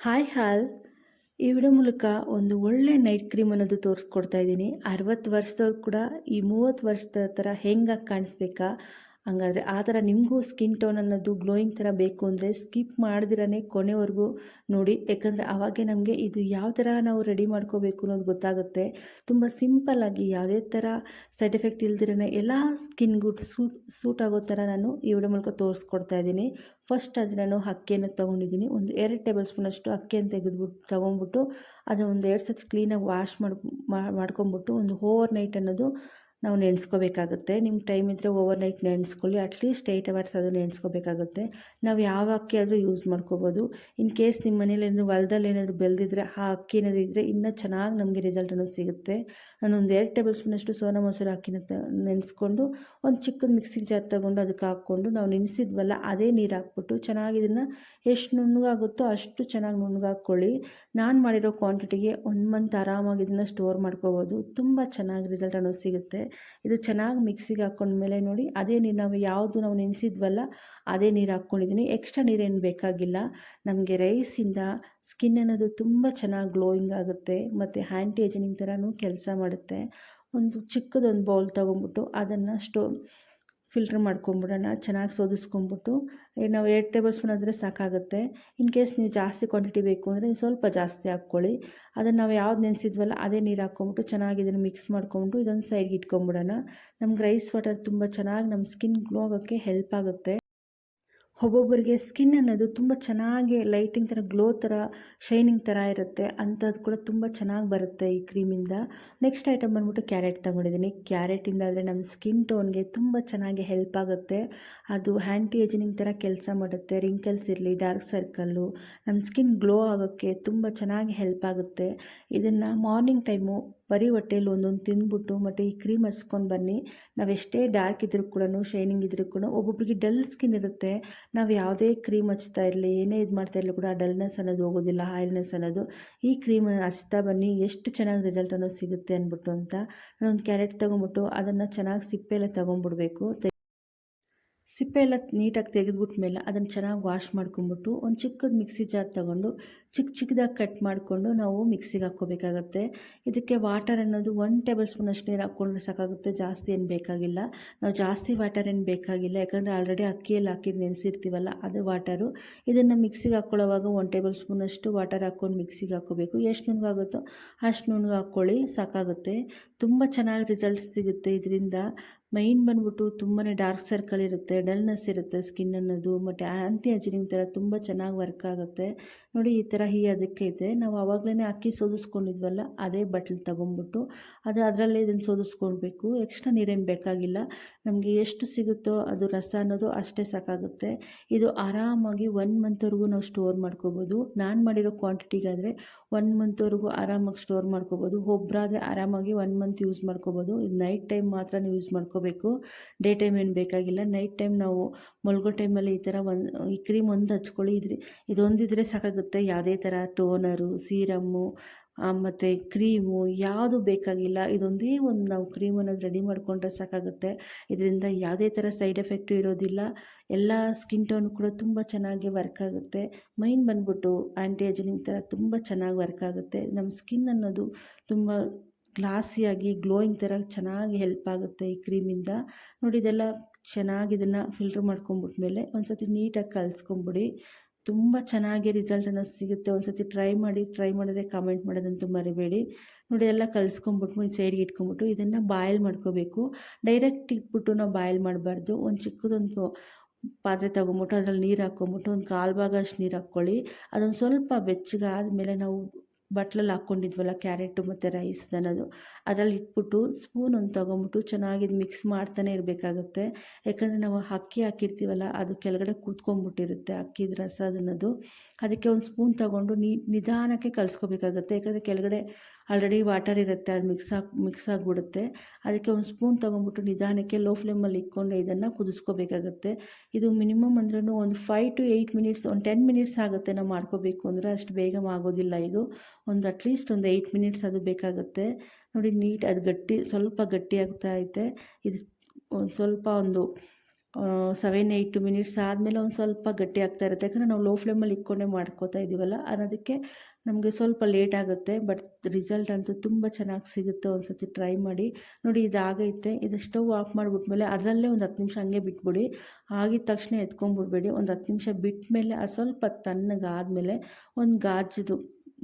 Hi ಹಾಲ್ ಈ video ಮೂಲಕ ಒಂದು ಒಳ್ಳೆ ನೈಟ್ ಕ್ರೀಮ್ ಅನ್ನೋದು ತೋರಿಸ್ಕೊಡ್ತಾ ಇದ್ದೀನಿ. 60 ವರ್ಷದವ್ರು ಕೂಡ ಈ 30 ವರ್ಷದ ಥರ ಹೆಂಗಾಗಿ ಕಾಣಿಸ್ಬೇಕಾ, ಹಂಗಾದರೆ ಆ ಥರ ನಿಮಗೂ ಸ್ಕಿನ್ ಟೋನ್ ಅನ್ನೋದು ಗ್ಲೋಯಿಂಗ್ ಥರ ಬೇಕು ಅಂದರೆ ಸ್ಕಿಪ್ ಮಾಡ್ದಿರೇ ಕೊನೆವರೆಗೂ ನೋಡಿ. ಯಾಕಂದರೆ ಆವಾಗೇ ನಮಗೆ ಇದು ಯಾವ ಥರ ನಾವು ರೆಡಿ ಮಾಡ್ಕೋಬೇಕು ಅನ್ನೋದು ಗೊತ್ತಾಗುತ್ತೆ. ತುಂಬ ಸಿಂಪಲ್ಲಾಗಿ ಯಾವುದೇ ಥರ ಸೈಡ್ ಎಫೆಕ್ಟ್ ಇಲ್ದಿರೇ ಎಲ್ಲ ಸ್ಕಿನ್ಗೂ ಸೂಟ್ ಆಗೋ ಥರ ನಾನು ಈ ವಿಡಿಯೋ ಮೂಲಕ ತೋರಿಸ್ಕೊಡ್ತಾ ಇದ್ದೀನಿ. ಫಸ್ಟ್ ಅದು ನಾನು ಅಕ್ಕಿಯನ್ನು ತೊಗೊಂಡಿದ್ದೀನಿ. ಒಂದು 2 ಟೇಬಲ್ ಸ್ಪೂನಷ್ಟು ಅಕ್ಕಿಯನ್ನು ತೊಗೊಂಬಿಟ್ಟು ಅದನ್ನು ಒಂದು 2 ಸತಿ ಕ್ಲೀನಾಗಿ ವಾಶ್ ಮಾಡ್ಕೊಂಬಿಟ್ಟು ಒಂದು ಓವರ್ ನೈಟ್ ಅನ್ನೋದು ನಾವು ನೆನೆಸ್ಕೋಬೇಕಾಗುತ್ತೆ. ನಿಮ್ಗೆ ಟೈಮ್ ಇದ್ದರೆ ಓವರ್ ನೈಟ್ ನೆನೆಸ್ಕೊಳ್ಳಿ. ಅಟ್ಲೀಸ್ಟ್ 8 ಅವರ್ಸ್ ಅದು ನೆನೆಸ್ಕೋಬೇಕಾಗುತ್ತೆ. ನಾವು ಯಾವ ಅಕ್ಕಿ ಆದರೂ ಯೂಸ್ ಮಾಡ್ಕೋಬೋದು. ಇನ್ ಕೇಸ್ ನಿಮ್ಮ ಮನೇಲಿ ಹೊಲದಲ್ಲಿ ಏನಾದರೂ ಬೆಳೆದಿದ್ರೆ ಆ ಅಕ್ಕಿ ಏನಾದರೂ ಇದ್ದರೆ ಇನ್ನೂ ಚೆನ್ನಾಗಿ ನಮಗೆ ರಿಸಲ್ಟ್ ಅನ್ನೋದು ಸಿಗುತ್ತೆ. ನಾನು ಒಂದು 2 ಟೇಬಲ್ ಸ್ಪೂನಷ್ಟು ಸೋನಾ ಮೊಸರು ಅಕ್ಕಿನ ನೆನೆಸ್ಕೊಂಡು ಒಂದು ಚಿಕ್ಕದು ಮಿಕ್ಸಿಗೆ ಜಾರ್ ತೊಗೊಂಡು ಅದಕ್ಕೆ ಹಾಕ್ಕೊಂಡು ನಾವು ನೆನೆಸಿದ್ವಲ್ಲ ಅದೇ ನೀರು ಹಾಕ್ಬಿಟ್ಟು ಚೆನ್ನಾಗಿ ಇದನ್ನು ಎಷ್ಟು ನುಣ್ಣಗಾಗುತ್ತೋ ಅಷ್ಟು ಚೆನ್ನಾಗಿ ನುಣ್ಣಗಾಕ್ಕೊಳ್ಳಿ. ನಾನು ಮಾಡಿರೋ ಕ್ವಾಂಟಿಟಿಗೆ 1 ಮಂತ್ ಆರಾಮಾಗಿ ಇದನ್ನು ಸ್ಟೋರ್ ಮಾಡ್ಕೋಬೋದು. ತುಂಬ ಚೆನ್ನಾಗಿ ರಿಸಲ್ಟ್ ಅನ್ನೋದು ಸಿಗುತ್ತೆ. ಇದು ಚೆನ್ನಾಗಿ ಮಿಕ್ಸಿಗೆ ಹಾಕ್ಕೊಂಡ್ಮೇಲೆ ನೋಡಿ ಅದೇ ನೀರು ನಾವು ನೆನೆಸಿದ್ವಲ್ಲ ಅದೇ ನೀರು ಹಾಕ್ಕೊಂಡಿದ್ದೀನಿ. ಎಕ್ಸ್ಟ್ರಾ ನೀರೇನು ಬೇಕಾಗಿಲ್ಲ. ನಮಗೆ ರೈಸಿಂದ ಸ್ಕಿನ್ ಅನ್ನೋದು ತುಂಬ ಚೆನ್ನಾಗಿ ಗ್ಲೋಯಿಂಗ್ ಆಗುತ್ತೆ ಮತ್ತು ಆ್ಯಂಟಿ ಏಜಿಂಗ್ ಥರನೂ ಕೆಲಸ ಮಾಡುತ್ತೆ. ಒಂದು ಚಿಕ್ಕದೊಂದು ಬೌಲ್ ತೊಗೊಂಬಿಟ್ಟು ಅದನ್ನು ಫಿಲ್ಟ್ರ್ ಮಾಡ್ಕೊಂಬಿಡೋಣ. ಚೆನ್ನಾಗಿ ಸೋದಿಸ್ಕೊಂಬಿಟ್ಟು ನಾವು 2 ಟೇಬಲ್ ಸ್ಪೂನ್ ಆದರೆ ಸಾಕಾಗುತ್ತೆ. ಇನ್ ಕೇಸ್ ನೀವು ಜಾಸ್ತಿ ಕ್ವಾಂಟಿಟಿ ಬೇಕು ಅಂದರೆ ಸ್ವಲ್ಪ ಜಾಸ್ತಿ ಹಾಕ್ಕೊಳ್ಳಿ. ಅದನ್ನು ನಾವು ಯಾವ್ದು ನೆನೆಸಿದ್ವಲ್ಲ ಅದೇ ನೀರು ಹಾಕ್ಕೊಂಬಿಟ್ಟು ಚೆನ್ನಾಗಿ ಇದನ್ನು ಮಿಕ್ಸ್ ಮಾಡ್ಕೊಂಬಿಟ್ಟು ಇದೊಂದು ಸೈಡ್ಗೆ ಇಟ್ಕೊಂಬಿಡೋಣ. ನಮ್ಗೆ ರೈಸ್ ವಾಟರ್ ತುಂಬ ಚೆನ್ನಾಗಿ ನಮ್ಮ ಸ್ಕಿನ್ ಗ್ಲೋ ಆಗೋಕ್ಕೆ ಹೆಲ್ಪ್ ಆಗುತ್ತೆ. ಒಬ್ಬೊಬ್ಬರಿಗೆ ಸ್ಕಿನ್ ಅನ್ನೋದು ತುಂಬ ಚೆನ್ನಾಗಿ ಲೈಟಿಂಗ್ ಥರ ಗ್ಲೋ ಥರ ಶೈನಿಂಗ್ ಥರ ಇರುತ್ತೆ. ಅಂಥದ್ದು ಕೂಡ ತುಂಬ ಚೆನ್ನಾಗಿ ಬರುತ್ತೆ ಈ ಕ್ರೀಮಿಂದ. ನೆಕ್ಸ್ಟ್ ಐಟಮ್ ಬಂದ್ಬಿಟ್ಟು ಕ್ಯಾರೆಟ್ ತೊಗೊಂಡಿದ್ದೀನಿ. ಕ್ಯಾರೆಟಿಂದ ಆದರೆ ನಮ್ಮ ಸ್ಕಿನ್ ಟೋನ್ಗೆ ತುಂಬ ಚೆನ್ನಾಗಿ ಹೆಲ್ಪ್ ಆಗುತ್ತೆ. ಅದು ಆ್ಯಂಟಿ ಏಜಿಂಗ್ ಥರ ಕೆಲಸ ಮಾಡುತ್ತೆ. ರಿಂಕಲ್ಸ್ ಇರಲಿ, ಡಾರ್ಕ್ ಸರ್ಕಲ್ಲು, ನಮ್ಮ ಸ್ಕಿನ್ ಗ್ಲೋ ಆಗೋಕ್ಕೆ ತುಂಬ ಚೆನ್ನಾಗಿ ಹೆಲ್ಪ್ ಆಗುತ್ತೆ. ಇದನ್ನು ಮಾರ್ನಿಂಗ್ ಟೈಮು ಬರೀ ಹೊಟ್ಟೆಯಲ್ಲಿ ಒಂದೊಂದು ತಿಂದ್ಬಿಟ್ಟು ಮತ್ತು ಈ ಕ್ರೀಮ್ ಹಚ್ಕೊಂಡು ಬನ್ನಿ. ನಾವೆಷ್ಟೇ ಡಾರ್ಕ್ ಇದ್ರೂ ಕೂಡ, ಶೈನಿಂಗ್ ಇದ್ರೂ ಕೂಡ, ಒಬ್ಬೊಬ್ಬರಿಗೆ ಡಲ್ ಸ್ಕಿನ್ ಇರುತ್ತೆ. ನಾವು ಯಾವುದೇ ಕ್ರೀಮ್ ಹಚ್ತಾ ಇರಲಿ, ಏನೇ ಇದು ಮಾಡ್ತಾ ಇರಲಿ ಕೂಡ ಡಲ್ನೆಸ್ ಅನ್ನೋದು ಹೋಗೋದಿಲ್ಲ, ಆಯಿಲ್ನೆಸ್ ಅನ್ನೋದು. ಈ ಕ್ರೀಮನ್ನು ಹಚ್ತಾ ಬನ್ನಿ, ಎಷ್ಟು ಚೆನ್ನಾಗಿ ರಿಸಲ್ಟ್ ಅನ್ನೋದು ಸಿಗುತ್ತೆ ಅಂದ್ಬಿಟ್ಟು ಅಂತ. ನಾನೊಂದು ಕ್ಯಾರೆಟ್ ತೊಗೊಂಬಿಟ್ಟು ಅದನ್ನು ಚೆನ್ನಾಗಿ ಸಿಪ್ಪೆಲ್ಲ ತೊಗೊಂಬಿಡ್ಬೇಕು. ಸಿಪ್ಪೆ ಎಲ್ಲ ನೀಟಾಗಿ ತೆಗೆದುಬಿಟ್ಮೇಲೆ ಅದನ್ನು ಚೆನ್ನಾಗಿ ವಾಶ್ ಮಾಡ್ಕೊಂಬಿಟ್ಟು ಒಂದು ಚಿಕ್ಕದು ಮಿಕ್ಸಿ ಜಾರ್ ತೊಗೊಂಡು ಚಿಕ್ಕದಾಗಿ ಕಟ್ ಮಾಡಿಕೊಂಡು ನಾವು ಮಿಕ್ಸಿಗೆ ಹಾಕ್ಕೋಬೇಕಾಗತ್ತೆ. ಇದಕ್ಕೆ ವಾಟರ್ ಅನ್ನೋದು 1 ಟೇಬಲ್ ಸ್ಪೂನಷ್ಟು ನೀರು ಹಾಕ್ಕೊಂಡ್ರೆ ಸಾಕಾಗುತ್ತೆ. ಜಾಸ್ತಿ ಏನು ಬೇಕಾಗಿಲ್ಲ. ನಾವು ಜಾಸ್ತಿ ವಾಟರ್ ಏನು ಬೇಕಾಗಿಲ್ಲ, ಯಾಕಂದರೆ ಆಲ್ರೆಡಿ ಅಕ್ಕಿಯಲ್ಲಿ ಹಾಕಿದ್ದು ನೆನೆಸಿರ್ತೀವಲ್ಲ ಅದು ವಾಟರು. ಇದನ್ನು ಮಿಕ್ಸಿಗೆ ಹಾಕ್ಕೊಳ್ಳೋವಾಗ 1 ಟೇಬಲ್ ಸ್ಪೂನಷ್ಟು ವಾಟರ್ ಹಾಕ್ಕೊಂಡು ಮಿಕ್ಸಿಗೆ ಹಾಕ್ಕೋಬೇಕು. ಎಷ್ಟು ನುಣ್ಣಗಾಗುತ್ತೋ ಅಷ್ಟು ನುಣ್ಣಗೆ ಹಾಕ್ಕೊಳ್ಳಿ, ಸಾಕಾಗುತ್ತೆ. ತುಂಬ ಚೆನ್ನಾಗಿ ರಿಸಲ್ಟ್ಸ್ ಸಿಗುತ್ತೆ ಇದರಿಂದ. ಮೈನ್ ಬಂದ್ಬಿಟ್ಟು ತುಂಬಾ ಡಾರ್ಕ್ ಸರ್ಕಲ್ ಇರುತ್ತೆ, ಡಲ್ನೆಸ್ ಇರುತ್ತೆ ಸ್ಕಿನ್ ಅನ್ನೋದು, ಮತ್ತು ಆ್ಯಂಟಿ ಏಜಿಂಗ್ ಥರ ತುಂಬ ಚೆನ್ನಾಗಿ ವರ್ಕ್ ಆಗುತ್ತೆ. ನೋಡಿ ಈ ಥರ ಅದಕ್ಕೆ ಇದೆ. ನಾವು ಆವಾಗಲೇ ಅಕ್ಕಿ ಸೋದಿಸ್ಕೊಂಡಿದ್ವಲ್ಲ ಅದೇ ಬಟ್ಲು ತೊಗೊಂಬಿಟ್ಟು ಅದರಲ್ಲೇ ಇದನ್ನು ಸೋದಿಸ್ಕೊಳ್ಬೇಕು. ಎಕ್ಸ್ಟ್ರಾ ನೀರೇನು ಬೇಕಾಗಿಲ್ಲ. ನಮಗೆ ಎಷ್ಟು ಸಿಗುತ್ತೋ ಅದು ರಸ ಅನ್ನೋದು ಅಷ್ಟೇ ಸಾಕಾಗುತ್ತೆ. ಇದು ಆರಾಮಾಗಿ 1 ಮಂತ್ವರೆಗೂ ನಾವು ಸ್ಟೋರ್ ಮಾಡ್ಕೋಬೋದು. ನಾನು ಮಾಡಿರೋ ಕ್ವಾಂಟಿಟಿಗಾದರೆ 1 ಮಂತ್ವರೆಗೂ ಆರಾಮಾಗಿ ಸ್ಟೋರ್ ಮಾಡ್ಕೋಬೋದು. ಒಬ್ಬರಾದರೆ ಆರಾಮಾಗಿ 1 ಮಂತ್ ಯೂಸ್ ಮಾಡ್ಕೋಬೋದು. ಇದು ನೈಟ್ ಟೈಮ್ ಮಾತ್ರ ಯೂಸ್ ಮಾಡ್ಕೋಬೇಕು. ಡೇ ಟೈಮ್ ಏನು ಬೇಕಾಗಿಲ್ಲ. ನೈಟ್ ಟೈಮ್ ನಾವು ಮಲ್ಗೋ ಟೈಮಲ್ಲಿ ಈ ಥರ ಈ ಕ್ರೀಮ್ ಒಂದು ಹಚ್ಕೊಳ್ಳಿ. ಇದೊಂದಿದ್ರೆ ಸಾಕಾಗುತ್ತೆ. ಯಾವುದೇ ಥರ ಟೋನರು, ಸೀರಮ್ಮು ಮತ್ತು ಕ್ರೀಮು ಯಾವುದು ಬೇಕಾಗಿಲ್ಲ. ಇದೊಂದೇ ಒಂದು ನಾವು ಕ್ರೀಮ್ ಅನ್ನೋದು ರೆಡಿ ಮಾಡಿಕೊಂಡ್ರೆ ಸಾಕಾಗುತ್ತೆ. ಇದರಿಂದ ಯಾವುದೇ ಥರ ಸೈಡ್ ಎಫೆಕ್ಟು ಇರೋದಿಲ್ಲ. ಎಲ್ಲ ಸ್ಕಿನ್ ಟೋನ್ ಕೂಡ ತುಂಬ ಚೆನ್ನಾಗಿ ವರ್ಕ್ ಆಗುತ್ತೆ. ಮೈನ್ ಬಂದ್ಬಿಟ್ಟು ಆ್ಯಂಟಿ ಏಜಿಂಗ್ ಥರ ತುಂಬ ಚೆನ್ನಾಗಿ ವರ್ಕ್ ಆಗುತ್ತೆ. ನಮ್ಮ ಸ್ಕಿನ್ ಅನ್ನೋದು ತುಂಬ ಗ್ಲಾಸಿಯಾಗಿ ಗ್ಲೋಯಿಂಗ್ ಥರ ಚೆನ್ನಾಗಿ ಹೆಲ್ಪ್ ಆಗುತ್ತೆ ಈ ಕ್ರೀಮಿಂದ. ನೋಡಿ ಇದೆಲ್ಲ ಚೆನ್ನಾಗಿ ಇದನ್ನು ಫಿಲ್ಟ್ರ್ ಮಾಡ್ಕೊಂಬಿಟ್ಮೇಲೆ ಒಂದು ಸತಿ ನೀಟಾಗಿ ಕಲಿಸ್ಕೊಂಬಿಡಿ. ತುಂಬ ಚೆನ್ನಾಗಿ ರಿಸಲ್ಟ್ ಅನ್ನೋದು ಸಿಗುತ್ತೆ. ಒಂದು ಸತಿ ಟ್ರೈ ಮಾಡಿದ್ರೆ ಕಾಮೆಂಟ್ ಮಾಡೋದಂತೂ ಮರಿಬೇಡಿ. ನೋಡಿ ಎಲ್ಲ ಕಲಿಸ್ಕೊಂಬಿಟ್ಟು ಈ ಸೈಡ್ಗೆ ಇಟ್ಕೊಂಬಿಟ್ಟು ಇದನ್ನು ಬಾಯ್ಲ್ ಮಾಡ್ಕೋಬೇಕು. ಡೈರೆಕ್ಟ್ ಇಟ್ಬಿಟ್ಟು ನಾವು ಬಾಯ್ಲ್ ಮಾಡಬಾರ್ದು. ಒಂದು ಚಿಕ್ಕದೊಂದು ಪಾತ್ರೆ ತೊಗೊಂಬಿಟ್ಟು ಅದರಲ್ಲಿ ನೀರು ಹಾಕ್ಕೊಂಬಿಟ್ಟು ಒಂದು 1/4 ಭಾಗ ಅಷ್ಟು ನೀರು ಹಾಕ್ಕೊಳ್ಳಿ. ಅದೊಂದು ಸ್ವಲ್ಪ ಬೆಚ್ಚಗಾದಮೇಲೆ ನಾವು ಬಟ್ಲಲ್ಲಿ ಹಾಕ್ಕೊಂಡಿದ್ವಲ್ಲ ಕ್ಯಾರೆಟು ಮತ್ತು ರೈಸ್ ಅನ್ನೋದು ಅದರಲ್ಲಿ ಇಟ್ಬಿಟ್ಟು ಸ್ಪೂನ್ ಒಂದು ತೊಗೊಂಬಿಟ್ಟು ಚೆನ್ನಾಗಿ ಮಿಕ್ಸ್ ಮಾಡ್ತಾನೆ ಇರಬೇಕಾಗುತ್ತೆ. ಯಾಕಂದರೆ ನಾವು ಅಕ್ಕಿ ಹಾಕಿರ್ತೀವಲ್ಲ ಅದು ಕೆಳಗಡೆ ಕೂತ್ಕೊಂಡ್ಬಿಟ್ಟಿರುತ್ತೆ ಅಕ್ಕಿದ ರಸ ಅನ್ನೋದು. ಅದಕ್ಕೆ ಒಂದು ಸ್ಪೂನ್ ತೊಗೊಂಡು ನಿಧಾನಕ್ಕೆ ಕಲಿಸ್ಕೋಬೇಕಾಗುತ್ತೆ. ಯಾಕಂದರೆ ಕೆಳಗಡೆ ಆಲ್ರೆಡಿ ವಾಟರ್ ಇರುತ್ತೆ, ಅದು ಮಿಕ್ಸ್ ಆಗಿಬಿಡುತ್ತೆ. ಅದಕ್ಕೆ ಒಂದು ಸ್ಪೂನ್ ತೊಗೊಂಬಿಟ್ಟು ನಿಧಾನಕ್ಕೆ ಲೋ ಫ್ಲೇಮಲ್ಲಿ ಇಟ್ಕೊಂಡು ಇದನ್ನು ಕುದಿಸ್ಕೋಬೇಕಾಗುತ್ತೆ. ಇದು ಮಿನಿಮಮ್ ಅಂದ್ರೂ ಒಂದು 5 to 8 ಮಿನಿಟ್ಸ್, ಒಂದು 10 ಮಿನಿಟ್ಸ್ ಆಗುತ್ತೆ ನಾವು ಮಾಡ್ಕೋಬೇಕು ಅಂದರೆ. ಅಷ್ಟು ಬೇಗ ಆಗೋದಿಲ್ಲ ಇದು. ಒಂದು ಅಟ್ಲೀಸ್ಟ್ ಒಂದು 8 ಮಿನಿಟ್ಸ್ ಅದು ಬೇಕಾಗುತ್ತೆ. ನೋಡಿ ಅದು ಸ್ವಲ್ಪ ಗಟ್ಟಿ ಆಗ್ತಾ ಐತೆ. ಇದು ಒಂದು ಸ್ವಲ್ಪ 7-8 ಮಿನಿಟ್ಸ್ ಆದಮೇಲೆ ಒಂದು ಸ್ವಲ್ಪ ಗಟ್ಟಿ ಆಗ್ತಾ ಇರುತ್ತೆ. ಯಾಕಂದರೆ ನಾವು ಲೋ ಫ್ಲೇಮಲ್ಲಿ ಇಟ್ಕೊಂಡೇ ಮಾಡ್ಕೋತಾ ಇದ್ದೀವಲ್ಲ, ಅನ್ನೋದಕ್ಕೆ ನಮಗೆ ಸ್ವಲ್ಪ ಲೇಟ್ ಆಗುತ್ತೆ. ಬಟ್ ರಿಸಲ್ಟ್ ಅಂತೂ ತುಂಬ ಚೆನ್ನಾಗಿ ಸಿಗುತ್ತೆ. ಒಂದು ಸತಿ ಟ್ರೈ ಮಾಡಿ ನೋಡಿ. ಇದಾಗೈತೆ. ಇದು ಸ್ಟವ್ ಆಫ್ ಮಾಡಿಬಿಟ್ಮೇಲೆ ಅದರಲ್ಲೇ ಒಂದು 10 ನಿಮಿಷ ಹಂಗೆ ಬಿಟ್ಬಿಡಿ. ಆಗಿದ ತಕ್ಷಣ ಎತ್ಕೊಂಡ್ಬಿಡ್ಬೇಡಿ. ಒಂದು 10 ನಿಮಿಷ ಬಿಟ್ಟಮೇಲೆ ಅದು ಸ್ವಲ್ಪ ತಣ್ಣಗಾದಮೇಲೆ ಒಂದು ಗಾಜದು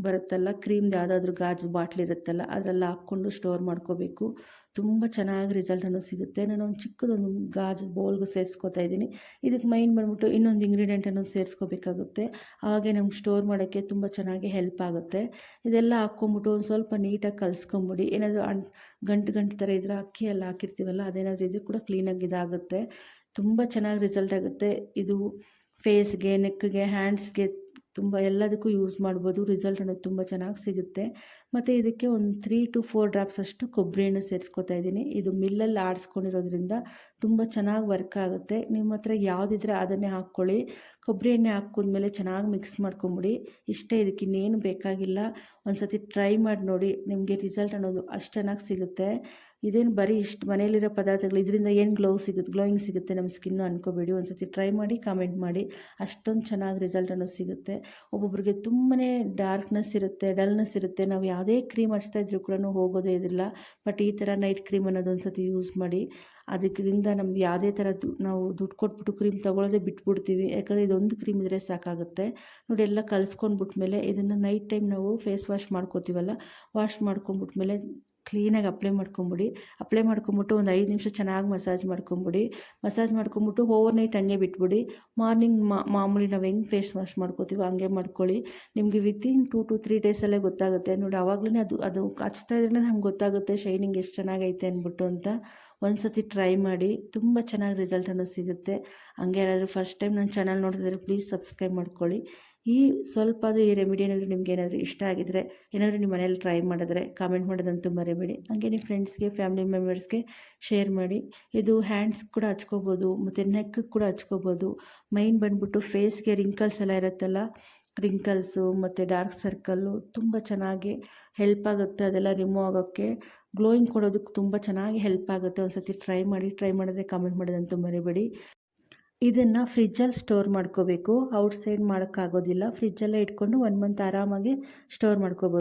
ಬರುತ್ತಲ್ಲ, ಕ್ರೀಮ್ದು ಯಾವುದಾದ್ರೂ ಗಾಜು ಬಾಟ್ಲಿರುತ್ತಲ್ಲ, ಅದರಲ್ಲಿ ಹಾಕ್ಕೊಂಡು ಸ್ಟೋರ್ ಮಾಡ್ಕೋಬೇಕು. ತುಂಬ ಚೆನ್ನಾಗಿ ರಿಸಲ್ಟನ್ನು ಸಿಗುತ್ತೆ. ನಾನು ಒಂದು ಚಿಕ್ಕದೊಂದು ಗಾಜು ಬೌಲ್ಗೆ ಸೇರಿಸ್ಕೊತಾ ಇದ್ದೀನಿ. ಇದಕ್ಕೆ ಮೈನ್ ಬಂದ್ಬಿಟ್ಟು ಇನ್ನೊಂದು ಇಂಗ್ರೀಡಿಯೆಂಟನ್ನು ಸೇರಿಸ್ಕೋಬೇಕಾಗುತ್ತೆ. ಹಾಗೆ ನಮ್ಗೆ ಸ್ಟೋರ್ ಮಾಡೋಕ್ಕೆ ತುಂಬ ಚೆನ್ನಾಗಿ ಹೆಲ್ಪ್ ಆಗುತ್ತೆ. ಇದೆಲ್ಲ ಹಾಕ್ಕೊಂಬಿಟ್ಟು ಒಂದು ಸ್ವಲ್ಪ ನೀಟಾಗಿ ಕಲಿಸ್ಕೊಂಬಿಡಿ. ಏನಾದರೂ ಗಂಟು ಥರ ಇದ್ರೆ ಅಕ್ಕಿ ಎಲ್ಲ ಹಾಕಿರ್ತೀವಲ್ಲ, ಅದೇನಾದರೂ ಇದ್ರೂ ಕೂಡ ಕ್ಲೀನಾಗಿ ಇದಾಗುತ್ತೆ. ತುಂಬ ಚೆನ್ನಾಗಿ ರಿಸಲ್ಟ್ ಆಗುತ್ತೆ. ಇದು ಫೇಸ್ಗೆ, ನೆಕ್ಗೆ, ಹ್ಯಾಂಡ್ಸ್ಗೆ ತುಂಬ ಎಲ್ಲದಕ್ಕೂ ಯೂಸ್ ಮಾಡ್ಬೋದು. ರಿಸಲ್ಟ್ ಅನ್ನೋದು ತುಂಬ ಚೆನ್ನಾಗಿ ಸಿಗುತ್ತೆ. ಮತ್ತು ಇದಕ್ಕೆ ಒಂದು 3 to 4 ಡ್ರಾಪ್ಸ್ ಅಷ್ಟು ಕೊಬ್ಬರಿ ಎಣ್ಣೆ ಸೇರಿಸ್ಕೊತಾ ಇದ್ದೀನಿ. ಇದು ಮಿಲ್ಲಲ್ಲಿ ಆಡಿಸ್ಕೊಂಡಿರೋದ್ರಿಂದ ತುಂಬ ಚೆನ್ನಾಗಿ ವರ್ಕ್ ಆಗುತ್ತೆ. ನಿಮ್ಮ ಹತ್ರ ಯಾವುದಿದ್ರೆ ಅದನ್ನೇ ಹಾಕ್ಕೊಳ್ಳಿ. ಕೊಬ್ಬರಿ ಎಣ್ಣೆ ಹಾಕ್ಕೊಂಡ್ಮೇಲೆ ಚೆನ್ನಾಗಿ ಮಿಕ್ಸ್ ಮಾಡ್ಕೊಂಬಿಡಿ. ಇಷ್ಟೇ, ಇದಕ್ಕೆ ಇನ್ನೇನು ಬೇಕಾಗಿಲ್ಲ. ಒಂದು ಸತಿ ಟ್ರೈ ಮಾಡಿ ನೋಡಿ. ನಿಮಗೆ ರಿಸಲ್ಟ್ ಅನ್ನೋದು ಅಷ್ಟು ಚೆನ್ನಾಗಿ ಸಿಗುತ್ತೆ. ಇದೇನು ಬರೀ ಇಷ್ಟು ಮನೇಲಿರೋ ಪದಾರ್ಥಗಳು, ಇದರಿಂದ ಏನು ಗ್ಲೋಯಿಂಗ್ ಸಿಗುತ್ತೆ ನಮ್ಮ ಸ್ಕಿನ್ನು ಅನ್ಕೋಬೇಡಿ. ಒಂದು ಸತಿ ಟ್ರೈ ಮಾಡಿ ಕಾಮೆಂಟ್ ಮಾಡಿ. ಅಷ್ಟೊಂದು ಚೆನ್ನಾಗಿ ರಿಸಲ್ಟ್ ಅನ್ನೋದು ಸಿಗುತ್ತೆ. ಒಬ್ಬೊಬ್ರಿಗೆ ತುಂಬಾ ಡಾರ್ಕ್ನೆಸ್ ಇರುತ್ತೆ, ಡಲ್ನೆಸ್ ಇರುತ್ತೆ. ನಾವು ಯಾವುದೇ ಕ್ರೀಮ್ ಹಚ್ತಾ ಇದ್ರೂ ಕೂಡ ಹೋಗೋದೇ ಇದಿಲ್ಲ. ಬಟ್ ಈ ಥರ ನೈಟ್ ಕ್ರೀಮ್ ಅನ್ನೋದು ಒಂದು ಸತಿ ಯೂಸ್ ಮಾಡಿ. ಅದಕ್ಕಿಂತ ನಮ್ಗೆ ಯಾವುದೇ ಥರದ್ದು ನಾವು ದುಡ್ಡು ಕೊಟ್ಬಿಟ್ಟು ಕ್ರೀಮ್ ತೊಗೊಳ್ಳೋದೇ ಬಿಟ್ಬಿಡ್ತೀವಿ. ಯಾಕಂದರೆ ಇದೊಂದು ಕ್ರೀಮ್ ಇದ್ದರೆ ಸಾಕಾಗುತ್ತೆ ನೋಡಿ. ಎಲ್ಲ ಕಲಿಸ್ಕೊಂಡ್ಬಿಟ್ಮೇಲೆ ಇದನ್ನು ನೈಟ್ ಟೈಮ್ ನಾವು ಫೇಸ್ ವಾಶ್ ಮಾಡ್ಕೋತೀವಲ್ಲ, ವಾಶ್ ಮಾಡ್ಕೊಂಬಿಟ್ಮೇಲೆ ಕ್ಲೀನಾಗಿ ಅಪ್ಲೈ ಮಾಡ್ಕೊಂಬಿಡಿ. ಅಪ್ಲೈ ಮಾಡ್ಕೊಂಬಿಟ್ಟು ಒಂದು 5 ನಿಮಿಷ ಚೆನ್ನಾಗಿ ಮಸಾಜ್ ಮಾಡ್ಕೊಂಬಿಡಿ. ಮಸಾಜ್ ಮಾಡ್ಕೊಂಬಿಟ್ಟು ಓವರ್ ನೈಟ್ ಹಂಗೆ ಬಿಟ್ಬಿಡಿ. ಮಾರ್ನಿಂಗ್ ಮಾಮೂಲಿ ನಾವು ಹೆಂಗೆ ಫೇಸ್ ವಾಶ್ ಮಾಡ್ಕೋತೀವೋ ಹಂಗೆ ಮಾಡ್ಕೊಳ್ಳಿ. ನಿಮಗೆ ವಿತಿನ್ 2 to 3 ಡೇಸಲ್ಲೇ ಗೊತ್ತಾಗುತ್ತೆ ನೋಡಿ. ಆವಾಗಲೇ ಅದು ಹಚ್ತಾ ಇದ್ರೇ ನಮ್ಗೆ ಗೊತ್ತಾಗುತ್ತೆ ಶೈನಿಂಗ್ ಎಷ್ಟು ಚೆನ್ನಾಗೈತೆ ಅಂದ್ಬಿಟ್ಟು ಅಂತ. ಒಂದು ಸತಿ ಟ್ರೈ ಮಾಡಿ. ತುಂಬ ಚೆನ್ನಾಗಿ ರಿಸಲ್ಟ್ ಅನ್ನೋದು ಸಿಗುತ್ತೆ. ಹಂಗೆ ಯಾರಾದರೂ ಫಸ್ಟ್ ಟೈಮ್ ನನ್ನ ಚಾನಲ್ ನೋಡ್ತಿದ್ರೆ ಪ್ಲೀಸ್ ಸಬ್ಸ್ಕ್ರೈಬ್ ಮಾಡ್ಕೊಳ್ಳಿ. ಈ ಈ ರೆಮಿಡಿ ಏನಾದರೂ ನಿಮ್ಗೆ ಏನಾದರೂ ಇಷ್ಟ ಆಗಿದ್ರೆ, ಏನಾದರೂ ನಿಮ್ಮ ಮನೇಲಿ ಟ್ರೈ ಮಾಡಿದ್ರೆ ಕಾಮೆಂಟ್ ಮಾಡೋದಂತೂ ಮರಿಬೇಡಿ. ಹಾಗೆ ನಿಮ್ಮ ಫ್ರೆಂಡ್ಸ್ಗೆ, ಫ್ಯಾಮಿಲಿ ಮೆಂಬರ್ಸ್ಗೆ ಶೇರ್ ಮಾಡಿ. ಇದು ಹ್ಯಾಂಡ್ಸ್ ಕೂಡ ಹಚ್ಕೋಬೋದು, ಮತ್ತು ನೆಕ್ಗೆ ಕೂಡ ಹಚ್ಕೋಬೋದು. ಮೈನ್ ಬಂದ್ಬಿಟ್ಟು ಫೇಸ್ಗೆ ರಿಂಕಲ್ಸ್ ಎಲ್ಲ ಇರುತ್ತಲ್ಲ, ರಿಂಕಲ್ಸು ಮತ್ತು ಡಾರ್ಕ್ ಸರ್ಕಲ್ಲು ತುಂಬ ಚೆನ್ನಾಗಿ ಹೆಲ್ಪ್ ಆಗುತ್ತೆ. ಅದೆಲ್ಲ ರಿಮೂವ್ ಆಗೋಕ್ಕೆ, ಗ್ಲೋಯಿಂಗ್ ಕೊಡೋದಕ್ಕೆ ತುಂಬ ಚೆನ್ನಾಗಿ ಹೆಲ್ಪ್ ಆಗುತ್ತೆ. ಒಂದು ಸತಿ ಟ್ರೈ ಮಾಡಿ. ಟ್ರೈ ಮಾಡಿದ್ರೆ ಕಾಮೆಂಟ್ ಮಾಡೋದಂತೂ ಮರಿಬೇಡಿ. ಇದನ್ನು ಫ್ರಿಜ್ಜಲ್ಲಿ ಸ್ಟೋರ್ ಮಾಡ್ಕೋಬೇಕು. ಔಟ್ಸೈಡ್ ಮಾಡೋಕ್ಕಾಗೋದಿಲ್ಲ. ಫ್ರಿಜ್ಜಲ್ಲೇ ಇಟ್ಕೊಂಡು 1 ಮಂತ್ ಆರಾಮಾಗಿ ಸ್ಟೋರ್ ಮಾಡ್ಕೋಬೋದು.